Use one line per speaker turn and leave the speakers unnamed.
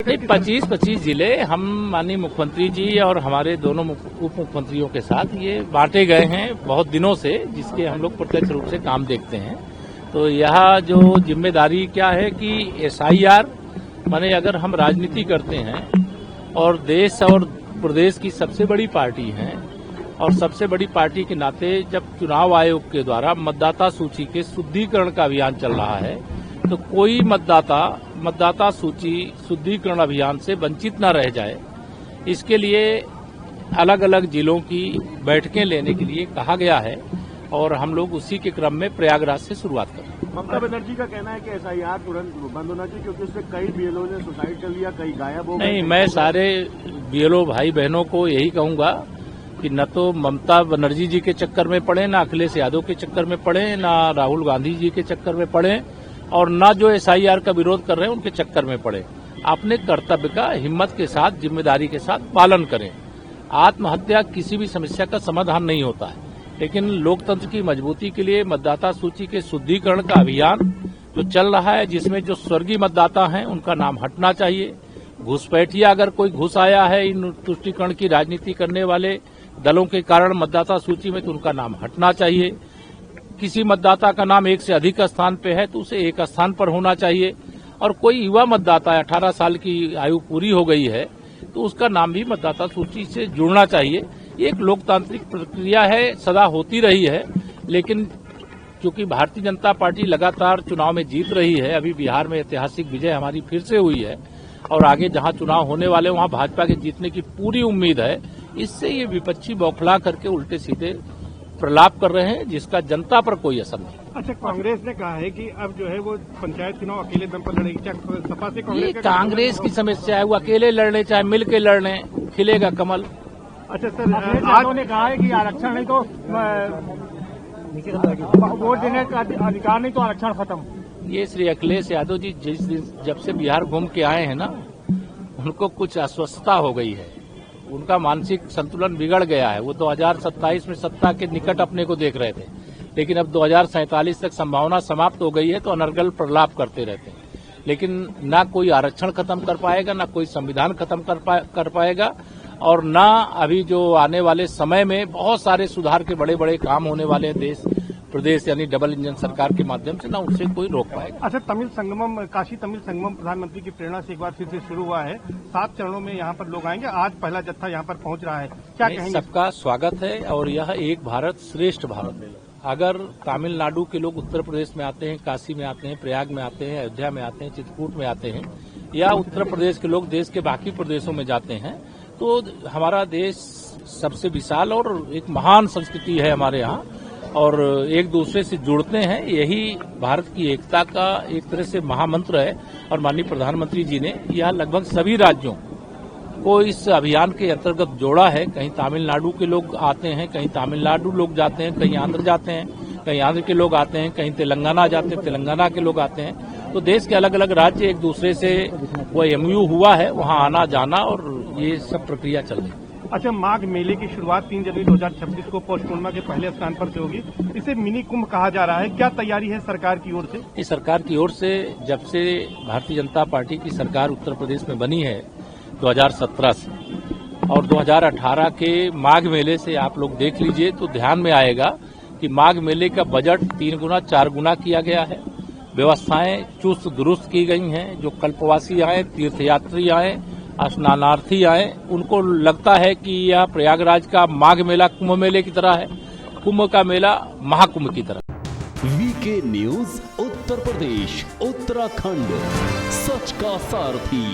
नहीं, 25 जिले हम माननीय मुख्यमंत्री जी और हमारे दोनों उप मुख्यमंत्रियों के साथ ये बांटे गए हैं बहुत दिनों से, जिसके हम लोग प्रत्यक्ष रूप से काम देखते हैं। तो यह जो जिम्मेदारी क्या है कि SIR माने अगर हम राजनीति करते हैं और देश और प्रदेश की सबसे बड़ी पार्टी हैं और सबसे बड़ी पार्टी के नाते जब चुनाव आयोग के द्वारा मतदाता सूची के शुद्धिकरण का अभियान चल रहा है तो कोई मतदाता सूची शुद्धिकरण अभियान से वंचित न रह जाए, इसके लिए अलग अलग जिलों की बैठकें लेने के लिए कहा गया है और हम लोग उसी के क्रम में प्रयागराज से शुरुआत करें।
ममता बनर्जी का कहना है कि SIR तुरंत बंद होना चाहिए क्योंकि उससे कई BLO ने सुसाइड कर लिया, कई गायब हो गए।
नहीं, मैं सारे BLO भाई बहनों को यही कहूंगा कि न तो ममता बनर्जी जी के चक्कर में पड़े, न अखिलेश यादव के चक्कर में पड़े, न राहुल गांधी जी के चक्कर में पड़े और न जो SIR का विरोध कर रहे हैं उनके चक्कर में पड़े। अपने कर्तव्य का हिम्मत के साथ, जिम्मेदारी के साथ पालन करें। आत्महत्या किसी भी समस्या का समाधान नहीं होता है, लेकिन लोकतंत्र की मजबूती के लिए मतदाता सूची के शुद्धिकरण का अभियान जो चल रहा है, जिसमें जो स्वर्गीय मतदाता हैं उनका नाम हटना चाहिए। घुसपैठिया अगर कोई घुस आया है इन तुष्टीकरण की राजनीति करने वाले दलों के कारण मतदाता सूची में, तो उनका नाम हटना चाहिए। किसी मतदाता का नाम एक से अधिक स्थान पे है तो उसे एक स्थान पर होना चाहिए। और कोई युवा मतदाता है, 18 साल की आयु पूरी हो गई है, तो उसका नाम भी मतदाता सूची से जुड़ना चाहिए। ये एक लोकतांत्रिक प्रक्रिया है, सदा होती रही है, लेकिन क्योंकि भारतीय जनता पार्टी लगातार चुनाव में जीत रही है, अभी बिहार में ऐतिहासिक विजय हमारी फिर से हुई है और आगे जहां चुनाव होने वाले वहां भाजपा के जीतने की पूरी उम्मीद है, इससे ये विपक्षी बौखला करके उल्टे सीधे प्रलाप कर रहे हैं जिसका जनता पर कोई असर नहीं।
अच्छा, कांग्रेस ने कहा है कि अब जो है वो पंचायत चुनाव अकेले दम पर लड़ेगी, क्या सपा से कांग्रेस?
ये कांग्रेस की समस्या है, वो अकेले लड़ने चाहे मिल के लड़ने, खिलेगा कमल।
अच्छा सर, आज उन्होंने कहा है कि आरक्षण नहीं तो वोट देने का अधिकार नहीं तो आरक्षण खत्म।
ये श्री अखिलेश यादव जी जिस दिन जब से बिहार घूम के आए हैं ना, उनको कुछ अस्वस्थता हो गई है, उनका मानसिक संतुलन बिगड़ गया है। वो 2027 में सत्ता के निकट अपने को देख रहे थे, लेकिन अब 2047 तक संभावना समाप्त हो गई है तो अनर्गल प्रलाप करते रहते हैं। लेकिन ना कोई आरक्षण खत्म कर पाएगा, ना कोई संविधान खत्म कर पाएगा और ना अभी जो आने वाले समय में बहुत सारे सुधार के बड़े बड़े काम होने वाले हैं देश प्रदेश यानी डबल इंजन सरकार के माध्यम से, ना उनसे कोई रोक पाएगा।
अच्छा, काशी तमिल संगमम प्रधानमंत्री की प्रेरणा से एक बार फिर से शुरू हुआ है। 7 चरणों में यहाँ पर लोग आएंगे, आज पहला जत्था यहाँ पर पहुँच रहा है, क्या कहेंगे?
सबका स्वागत है और यह एक भारत श्रेष्ठ भारत। अगर तमिलनाडु के लोग उत्तर प्रदेश में आते हैं, काशी में आते हैं, प्रयाग में आते हैं, अयोध्या में आते हैं, चित्रकूट में आते हैं, या उत्तर प्रदेश के लोग देश के बाकी प्रदेशों में जाते हैं, तो हमारा देश सबसे विशाल और एक महान संस्कृति है हमारे यहाँ और एक दूसरे से जुड़ते हैं। यही भारत की एकता का एक तरह से महामंत्र है और माननीय प्रधानमंत्री जी ने यह लगभग सभी राज्यों को इस अभियान के अंतर्गत जोड़ा है। कहीं तमिलनाडु के लोग आते हैं, कहीं तमिलनाडु लोग जाते हैं, कहीं आंध्र जाते हैं, कहीं आंध्र के लोग आते हैं, कहीं तेलंगाना जाते हैं, तेलंगाना के लोग आते हैं। तो देश के अलग अलग राज्य एक दूसरे से वो MOU हुआ है, वहाँ आना जाना और ये सब प्रक्रिया चल रही है।
अच्छा, माघ मेले की शुरुआत 3 जनवरी 2026 को पौष पूर्णिमा के पहले स्नान पर से होगी। इसे मिनी कुंभ कहा जा रहा है, क्या तैयारी है सरकार की ओर से?
इस सरकार की ओर से जब से भारतीय जनता पार्टी की सरकार उत्तर प्रदेश में बनी है 2017 से और 2018 के माघ मेले से आप लोग देख लीजिए तो ध्यान में आएगा कि माघ मेले का बजट 3 गुना 4 गुना किया गया है। व्यवस्थाएं चुस्त दुरुस्त की गई हैं। जो कल्पवासी आए, तीर्थयात्री आए, स्नानार्थी आए, उनको लगता है कि यह प्रयागराज का माघ मेला कुंभ मेले की तरह है, कुंभ का मेला महाकुंभ की तरह।
वीके न्यूज उत्तर प्रदेश उत्तराखंड, सच का सारथी।